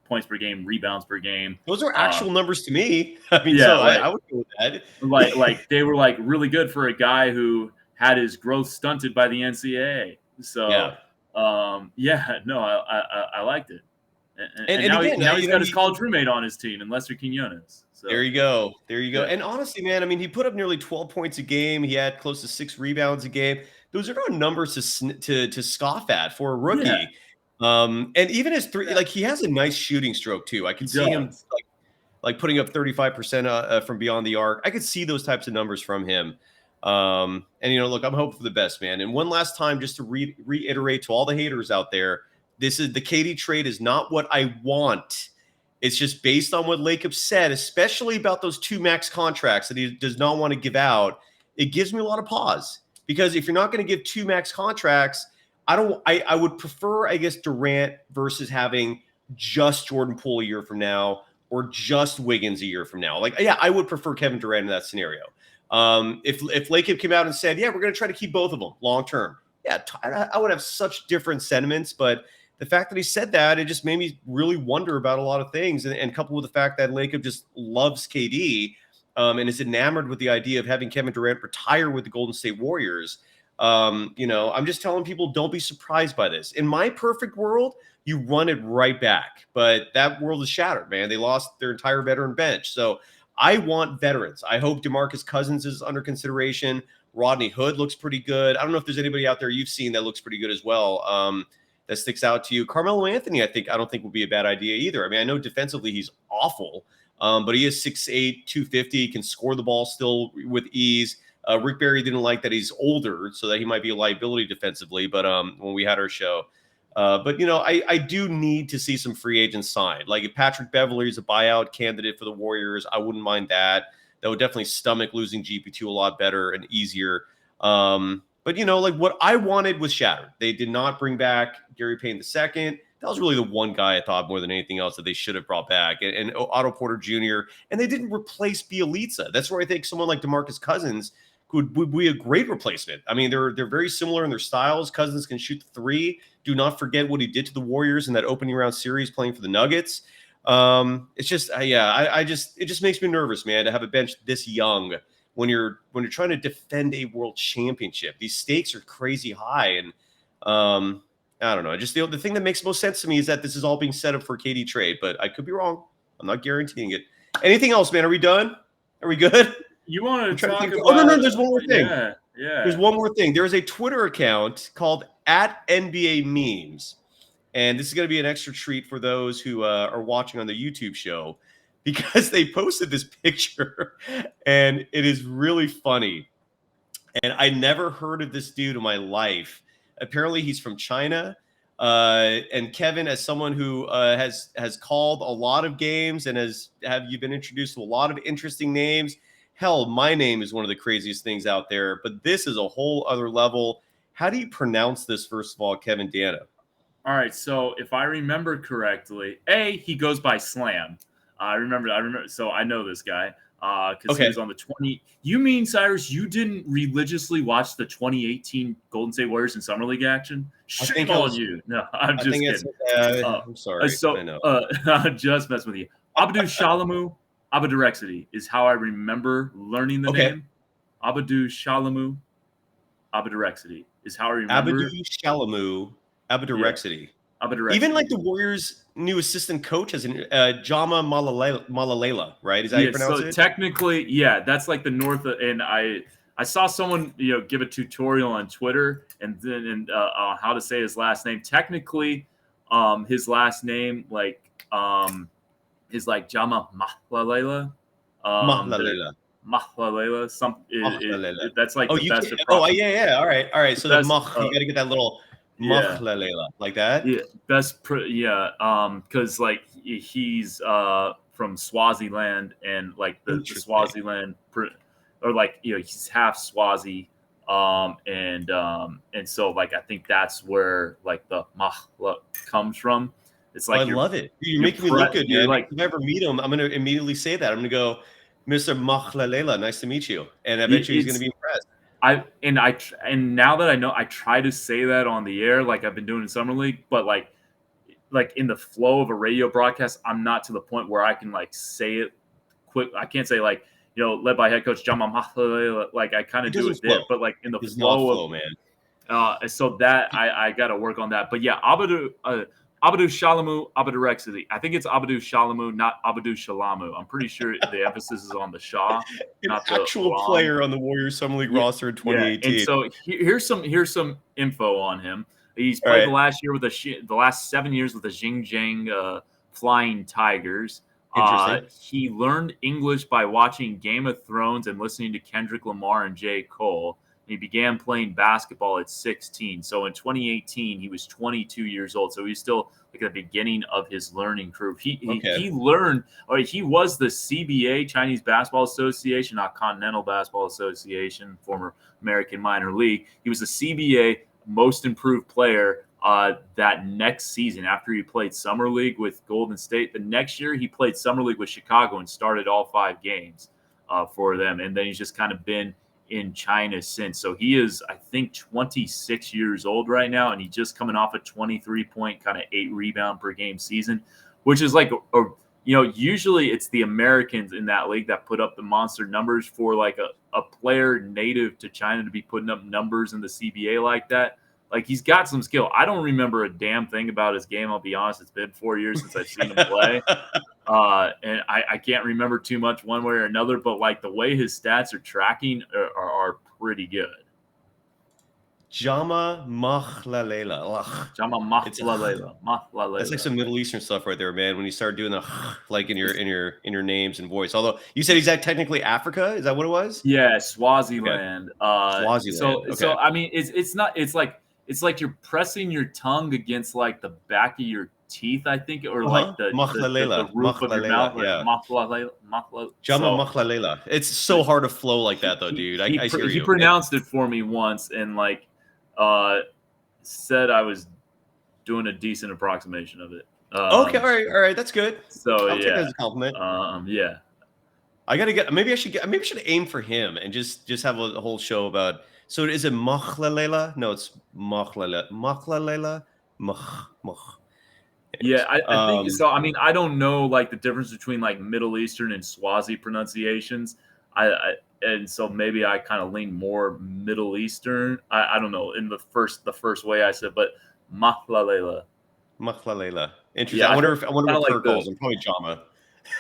points per game, rebounds per game. Those are actual numbers to me. I mean, I would go with that. They were really good for a guy who had his growth stunted by the NCAA. So I liked it. And now he's got his college roommate on his team, and Lester Quinones. So. There you go. Yeah. And honestly, man, I mean, he put up nearly 12 points a game. He had close to 6 rebounds a game. Those are not numbers to scoff at for a rookie. Yeah. And even his three, he has a nice shooting stroke too. I can see him putting up 35% from beyond the arc. I could see those types of numbers from him. And look, I'm hoping for the best, man. And one last time, just to reiterate to all the haters out there, the KD trade is not what I want. It's just based on what Lacob said, especially about those 2 max contracts that he does not want to give out. It gives me a lot of pause, because if you're not going to give 2 max contracts, I would prefer, I guess, Durant versus having just Jordan Poole a year from now or just Wiggins a year from now. I would prefer Kevin Durant in that scenario. If Lacob came out and said, we're going to try to keep both of them long term, I would have such different sentiments. But the fact that he said that, it just made me really wonder about a lot of things. And coupled with the fact that Lacob just loves KD and is enamored with the idea of having Kevin Durant retire with the Golden State Warriors. I'm just telling people, don't be surprised by this. In my perfect world, you run it right back. But that world is shattered, man. They lost their entire veteran bench. So I want veterans. I hope DeMarcus Cousins is under consideration. Rodney Hood looks pretty good. I don't know if there's anybody out there you've seen that looks pretty good as well. That sticks out to you. Carmelo Anthony, I don't think would be a bad idea either. I mean, I know defensively he's awful, but he is 6'8", 250. He can score the ball still with ease. Rick Barry didn't like that he's older, so that he might be a liability defensively. But when we had our show, but I do need to see some free agents signed. Like if Patrick Beverley is a buyout candidate for the Warriors, I wouldn't mind that. That would definitely stomach losing GP2 a lot better and easier. But like what I wanted was shattered. They did not bring back Gary Payne II. That was really the one guy I thought more than anything else that they should have brought back, and Otto Porter Jr. And they didn't replace Bielitsa. That's where I think someone like DeMarcus Cousins would be a great replacement. I mean, they're very similar in their styles. Cousins can shoot the three. Do not forget what he did to the Warriors in that opening round series playing for the Nuggets. It's just, it just makes me nervous, man, to have a bench this young when you're trying to defend a world championship. These stakes are crazy high, and I don't know. Just the thing that makes most sense to me is that this is all being set up for a KD trade, but I could be wrong. I'm not guaranteeing it. Anything else, man? Are we done? Are we good? You want to talk about? Oh no, there's one more thing. Yeah. There's one more thing. There is a Twitter account called @NBA_memes. And this is going to be an extra treat for those who are watching on the YouTube show, because they posted this picture and it is really funny. And I never heard of this dude in my life. Apparently he's from China. And Kevin, as someone who has called a lot of games and have you been introduced to a lot of interesting names. Hell, my name is one of the craziest things out there, but this is a whole other level. How do you pronounce this, first of all, Kevin Danna? All right, so if I remember correctly, he goes by Slam. I remember. So I know this guy because he was on the 20. You mean, Cyrus, you didn't religiously watch the 2018 Golden State Warriors in Summer League action? Shame on you. No, I'm just kidding. I'm sorry. I know. I'm just messing with you. Abdou Shalamu Abadurexity is how I remember learning the name. Abdou Shalamu Abadurexity is how I remember. Abdou Shalamu Abadurexity. Abadurexity. Even like the Warriors' new assistant coach has Jama Malalela, right? Is that how you pronounce it? So technically, that's like the North. And I saw someone give a tutorial on Twitter and then on how to say his last name. Technically, his last name is like Jama Mahlalela. Mahlalela. Mahlalela. That's like the best. Yeah. All right. So the Mach, you got to get that little Mahlalela like that. Yeah, best. Because like he's from Swaziland, and like the Swaziland, or like he's half Swazi. And so like I think that's where like the Mahla comes from. It's like I love it. You're making me look good, man. Like, if I ever meet him, I'm gonna immediately say that. I'm gonna go, Mr. Mahlalela, nice to meet you, and I bet you he's gonna be impressed. And now that I know, I try to say that on the air, like I've been doing in Summer League, but like in the flow of a radio broadcast, I'm not to the point where I can like say it quick. I can't say like led by head coach Jama Mahlalela. Like I kind of do it there, but like in the flow, man. So that I got to work on that. But yeah, Abdou Shalamu Abadurexity. I think it's Abdou Shalamu, not Abdou Shalamu. I'm pretty sure the emphasis is on the Shah, not the actual player on the Warriors Summer League roster in 2018. And so here's some info on him. He's played the last 7 years with the Xinjiang Flying Tigers. He learned English by watching Game of Thrones and listening to Kendrick Lamar and J. Cole. He began playing basketball at 16. So in 2018, he was 22 years old. So he's still like at the beginning of his learning curve. He learned, or he was the CBA, Chinese Basketball Association, not Continental Basketball Association, former American minor league. He was the CBA most improved player that next season after he played Summer League with Golden State. The next year, he played Summer League with Chicago and started all 5 games for them. And then he's just kind of been in China since. So he is, I think, 26 years old right now, and he's just coming off a 23-point, kind of 8 rebound per game season, which is like usually it's the Americans in that league that put up the monster numbers. For like a player native to China to be putting up numbers in the CBA like that. Like, he's got some skill. I don't remember a damn thing about his game, I'll be honest. It's been 4 years since I've seen him play. And I can't remember too much one way or another, but like the way his stats are tracking are pretty good. Jama Machlalela. Jama Machlalela. That's like some Middle Eastern stuff right there, man. When you start doing the like in your names and voice. Although you said he's at technically Africa, is that what it was? Yeah, Swaziland. Okay. Swaziland. So I mean, it's not. It's like you're pressing your tongue against like the back of your teeth, I think, or like the roof of your mouth. Yeah. Jama Machlalela. It's so hard to flow like that, though, dude. I hear you. He pronounced it for me once, and like said I was doing a decent approximation of it. Okay, all right, that's good. So I'll take that as a compliment. Yeah. I gotta get. Maybe I should aim for him and just have a whole show about. So is it Machlalela? No, it's Machlalela. Machlalela. Yeah, I think so. I mean, I don't know like the difference between like Middle Eastern and Swazi pronunciations. And so maybe I kind of lean more Middle Eastern. I don't know in the first way I said, but Machlalela. Interesting. Yeah, I wonder what Kirk calls him. Probably Jama.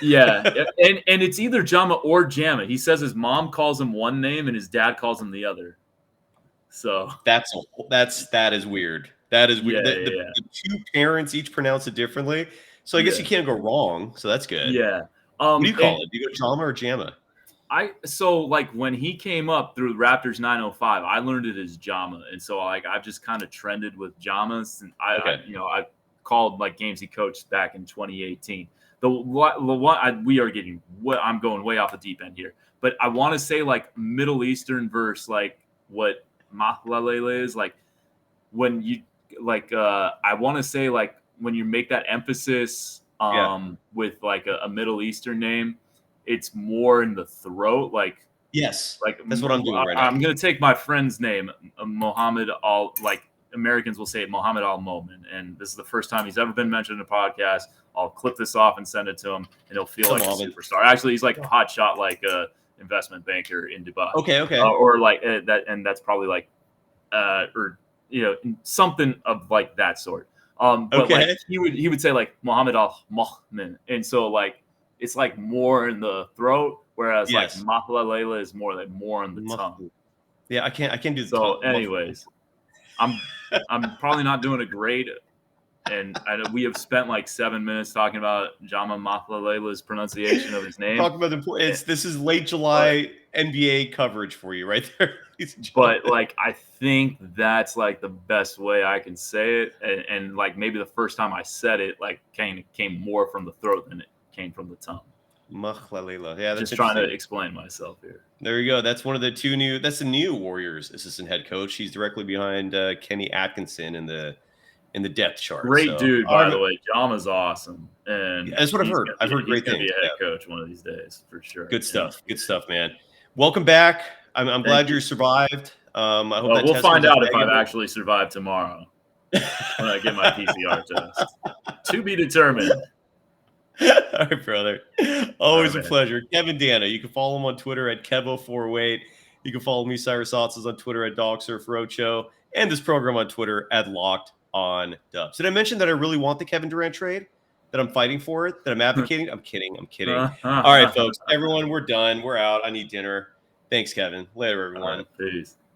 Yeah, and it's either Jama or Jamma. He says his mom calls him one name and his dad calls him the other. So that is weird. That is weird. Yeah, the two parents each pronounce it differently, so I guess you can't go wrong. So that's good. Yeah. What do you call it? Do you go Jama or Jamma? So like when he came up through Raptors 905, I learned it as Jama, and so like I've just kind of trended with Jamas, and I called like games he coached back in 2018. The one we are getting. I'm going way off the deep end here, but I want to say like Middle Eastern versus like what Machlalela is like when you like. I want to say like when you make that emphasis with like a Middle Eastern name, it's more in the throat. Like yes, like that's what I'm doing right now. I'm gonna take my friend's name, Mohammed Al. Like Americans will say Mohammed Al Momin, and this is the first time he's ever been mentioned in a podcast. I'll clip this off and send it to him, and he'll feel like a superstar. Actually, he's like a hot shot, like a investment banker in Dubai. Okay. Or like that, and that's probably like, or something of like that sort. But like he would say like Mohammed Al Momin, and so like it's like more in the throat, whereas like Machlalela is more in the tongue. Yeah, I can't do the tongue. Anyways, I'm probably not doing a great. And we have spent like 7 minutes talking about Jama Machlelela's pronunciation of his name. Talking about this is late July NBA coverage for you right there. But like I think that's like the best way I can say it, and like maybe the first time I said it like came more from the throat than it came from the tongue. Machlalela. Yeah, that's just trying to explain myself here. There you go. That's one of the two new. That's the new Warriors assistant head coach. He's directly behind Kenny Atkinson in the depth chart. Great dude, by the way. Jama's awesome, and that's what I've heard. I've heard great things. He's gonna be a head coach one of these days for sure. Good stuff. Good stuff, man. Welcome back. I'm glad you survived. I hope we'll find out if I've actually survived tomorrow when I get my PCR test. To be determined. All right, brother. Always a pleasure. Kevin Danna. You can follow him on Twitter at Kevo408. You can follow me, Cyrus Saatsaz, on Twitter at DogSurfRoadshow, and this program on Twitter at Locked on Dubs. Did I mention that I really want the Kevin Durant trade? That I'm fighting for it? That I'm advocating? I'm kidding. All right, folks. Everyone, we're done. We're out. I need dinner. Thanks, Kevin. Later, everyone. Peace.